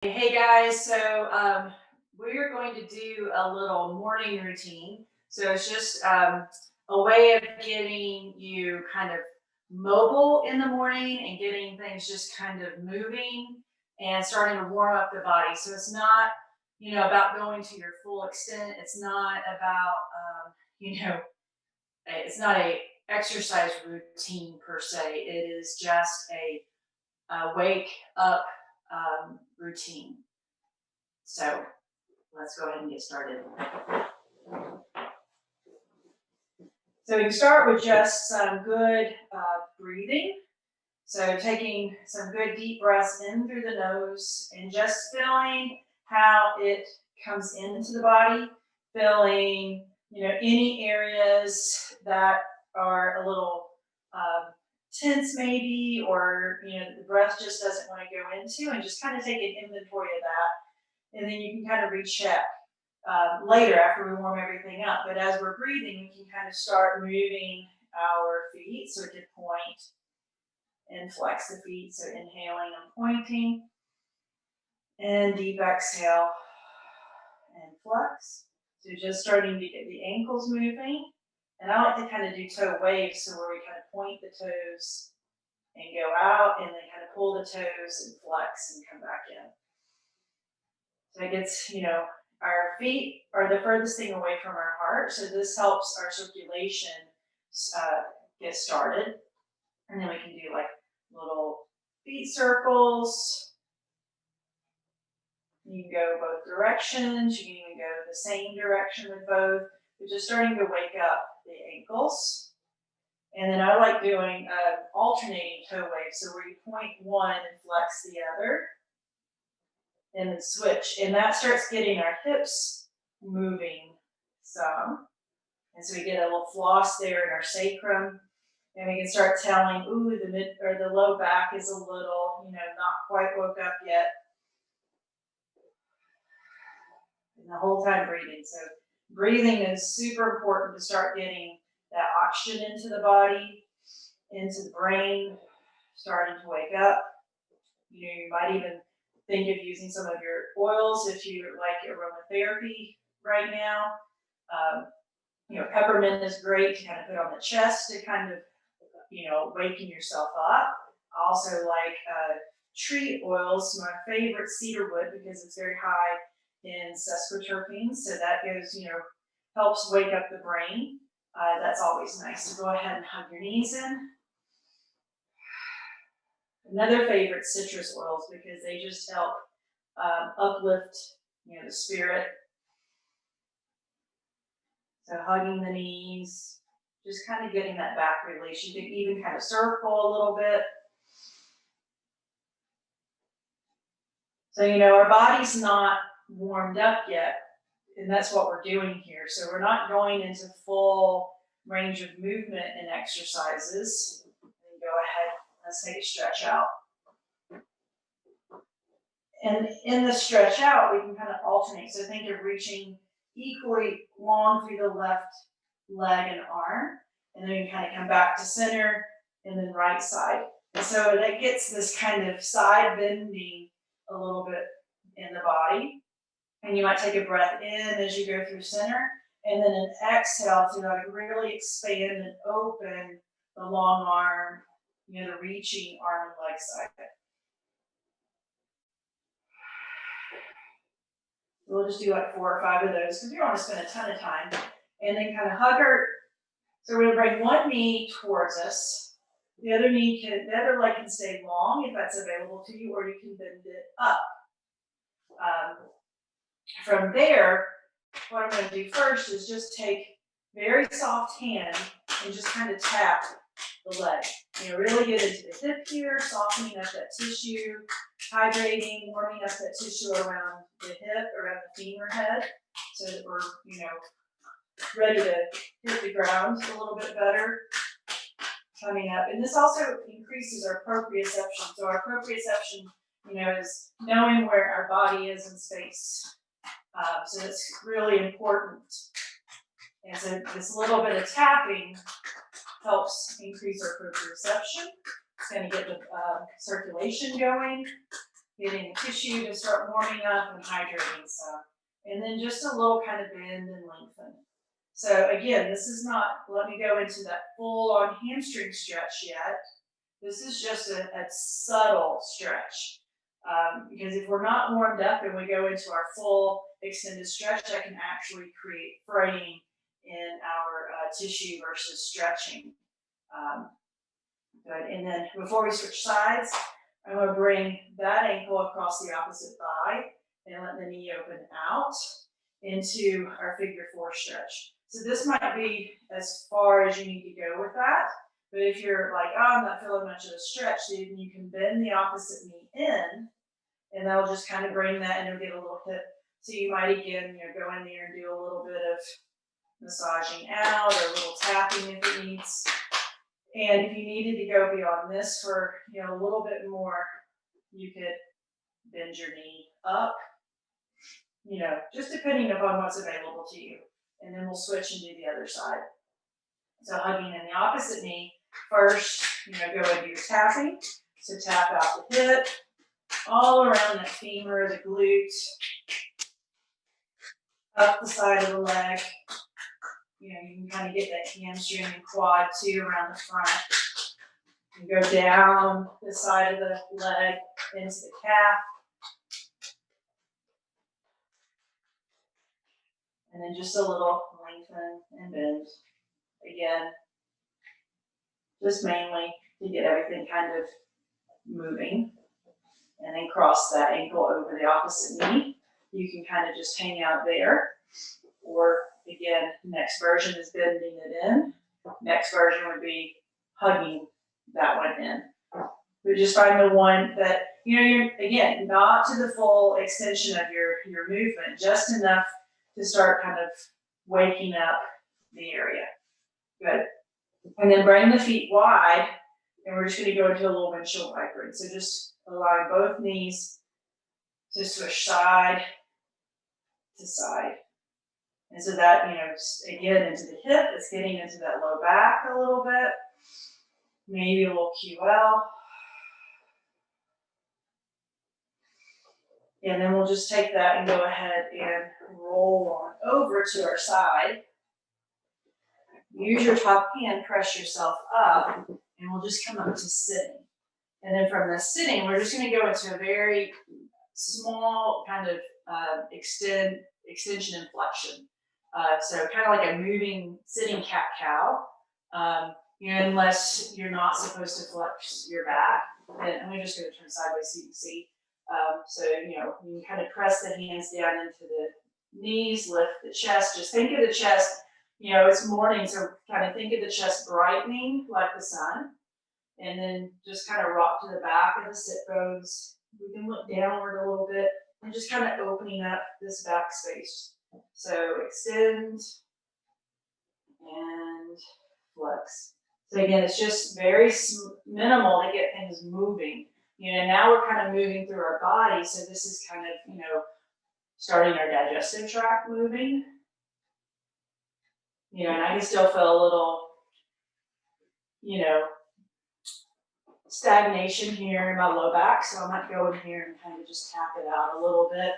Hey guys, we're going to do a little morning routine. So it's just a way of getting you kind of mobile in the morning and getting things just kind of moving and starting to warm up the body. So it's not, about going to your full extent. It's not about, it's not a exercise routine per se. It is just a wake up routine. So let's go ahead and get started. So we can start with just some good breathing. So taking some good deep breaths in through the nose and just feeling how it comes into the body, feeling, any areas that are a little tense maybe, or, the breath just doesn't want to go into, and just kind of take an inventory of that. And then you can kind of recheck later after we warm everything up. But as we're breathing, we can kind of start moving our feet. So we can point and flex the feet. So inhaling and pointing, and deep exhale and flex. So just starting to get the ankles moving. And I like to kind of do toe waves, so where we kind of point the toes and go out, and then kind of pull the toes and flex and come back in. So it gets, our feet are the furthest thing away from our heart. So this helps our circulation uh, get started. And then we can do like little feet circles. You can go both directions. You can even go the same direction with both. But just starting to wake up the ankles. And then I like doing alternating toe waves. So where you point one and flex the other, and then switch. And that starts getting our hips moving some. And so we get a little floss there in our sacrum. And we can start telling, ooh, the mid or the low back is a little, not quite woke up yet. And the whole time breathing. So breathing is super important to start getting that oxygen into the body, into the brain, starting to wake up. You might even think of using some of your oils if you like aromatherapy right now. Peppermint is great to kind of put on the chest to kind of, waken yourself up. I also like tree oils, my favorite cedarwood, because it's very high in sesquiterpenes. So that goes, helps wake up the brain. That's always nice. So go ahead and hug your knees in. Another favorite, citrus oils, because they just help uplift, the spirit. So hugging the knees, just kind of getting that back release. You can even kind of circle a little bit. So, our body's not warmed up yet, and that's what we're doing here. So we're not going into full range of movement in exercises. And go ahead, let's take a stretch out. And in the stretch out, we can kind of alternate. So think of reaching equally long through the left leg and arm, and then you kind of come back to center, and then right side. And so that gets this kind of side bending a little bit in the body. And you might take a breath in as you go through center, and then an exhale to like really expand and open the long arm, the reaching arm and leg side. We'll just do like 4 or 5 of those because we don't want to spend a ton of time. And then kind of hug our, so we're going to bring one knee towards us. The other leg can stay long if that's available to you, or you can bend it up. From there, what I'm going to do first is just take very soft hand and just kind of tap the leg. Really get into the hip here, softening up that tissue, hydrating, warming up that tissue around the hip, around the femur head, so that we're, ready to hit the ground a little bit better. Coming up. And this also increases our proprioception. So our proprioception, is knowing where our body is in space. So it's really important. And so this little bit of tapping helps increase our proprioception. It's going to get the circulation going. getting the tissue to start warming up and hydrating some. And then just a little kind of bend and lengthen. So again, this is not, let me go into that full on hamstring stretch yet. This is just a subtle stretch. Because if we're not warmed up and we go into our full extended stretch, that can actually create fraying in our tissue versus stretching. Good. And then before we switch sides, I'm going to bring that ankle across the opposite thigh and let the knee open out into our figure 4 stretch. So this might be as far as you need to go with that. But if you're like, oh, I'm not feeling much of a stretch, then you can bend the opposite knee in, and that'll just kind of bring that, and it'll get a little hip. So you might again, go in there and do a little bit of massaging out or a little tapping if it needs. And if you needed to go beyond this for a little bit more, you could bend your knee up, just depending upon what's available to you. And then we'll switch and do the other side. So hugging in the opposite knee, first, go into your tapping. So tap out the hip, all around that femur, the glute, up the side of the leg. You can kind of get that hamstring and quad too around the front. You go down the side of the leg into the calf. And then just a little lengthen and bend. Again, just mainly to get everything kind of moving. And then cross that ankle over the opposite knee. You can kind of just hang out there. Or again, next version is bending it in. Next version would be hugging that one in. But just find the one that, you're, again, not to the full extension of your movement, just enough to start kind of waking up the area. Good. And then bring the feet wide, and we're just going to go into a little windshield wipering. So just allowing both knees to swish side to side. And so that, again, into the hip, it's getting into that low back a little bit. Maybe a little QL. And then we'll just take that and go ahead and roll on over to our side. Use your top hand, press yourself up, and we'll just come up to sitting. And then from the sitting, we're just going to go into a very small kind of extension and flexion. So kind of like a moving sitting cat-cow. Unless you're not supposed to flex your back. And I'm just going to turn sideways so you can see. So, you can kind of press the hands down into the knees, lift the chest. Just think of the chest, it's morning, so kind of think of the chest brightening like the sun. And then just kind of rock to the back of the sit bones. We can look downward a little bit and just kind of opening up this back space. So extend and flex. So again, it's just very minimal to get things moving. Now we're kind of moving through our body, so this is kind of, starting our digestive tract moving. And I can still feel a little, stagnation here in my low back, so I might go in here and kind of just tap it out a little bit.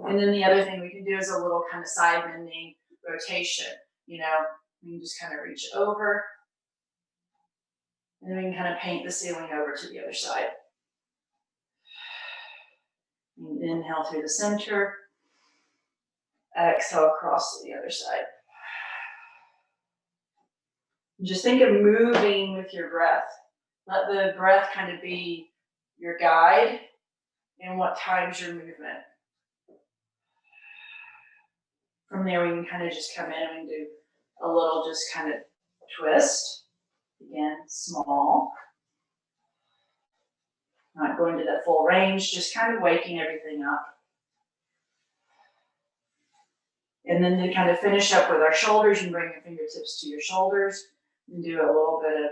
And then the other thing we can do is a little kind of side bending rotation. We can just kind of reach over. And then we can kind of paint the ceiling over to the other side. And inhale through the center. Exhale across to the other side. Just think of moving with your breath. Let the breath kind of be your guide in what times your movement. From there, we can kind of just come in and we can do a little just kind of twist. Again, small. Not going to that full range, just kind of waking everything up. And then to kind of finish up with our shoulders, and bring your fingertips to your shoulders and do a little bit of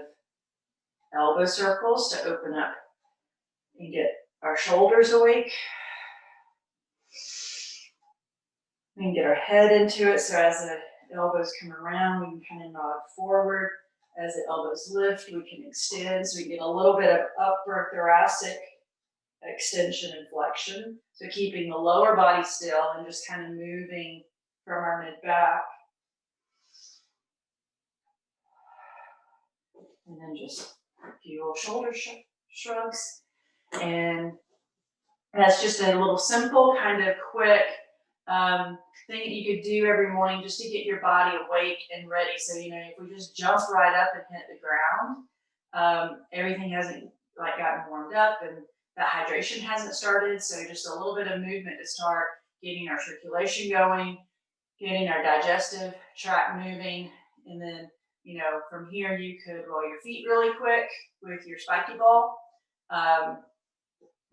elbow circles to open up and get our shoulders awake. We can get our head into it, so as the elbows come around, we can kind of nod forward. As the elbows lift, we can extend, so we get a little bit of upper thoracic extension and flexion. So keeping the lower body still and just kind of moving from our mid back. And then just a few little shoulder shrugs. And that's just a little simple, kind of quick thing that you could do every morning just to get your body awake and ready. So, you know, if we just jump right up and hit the ground, everything hasn't like gotten warmed up and that hydration hasn't started. So just a little bit of movement to start getting our circulation going, getting our digestive tract moving. And then, you know, from here you could roll your feet really quick with your spiky ball.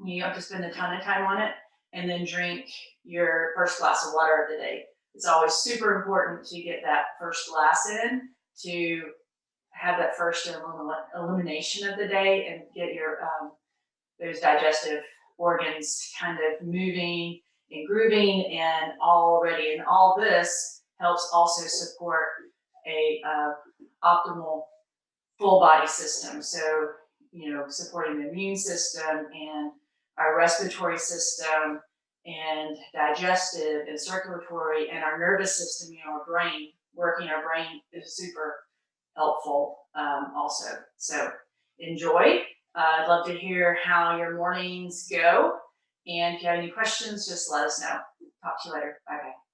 You don't have to spend a ton of time on it, and then drink your first glass of water of the day. It's always super important to get that first glass in to have that first elimination of the day and get your those digestive organs kind of moving and grooving and all ready. And all this helps also support a optimal full body system. So, you know, supporting the immune system and our respiratory system and digestive and circulatory and our nervous system, you know, our brain, working our brain is super helpful also. So enjoy. I'd love to hear how your mornings go. And if you have any questions, just let us know. Talk to you later. Bye bye.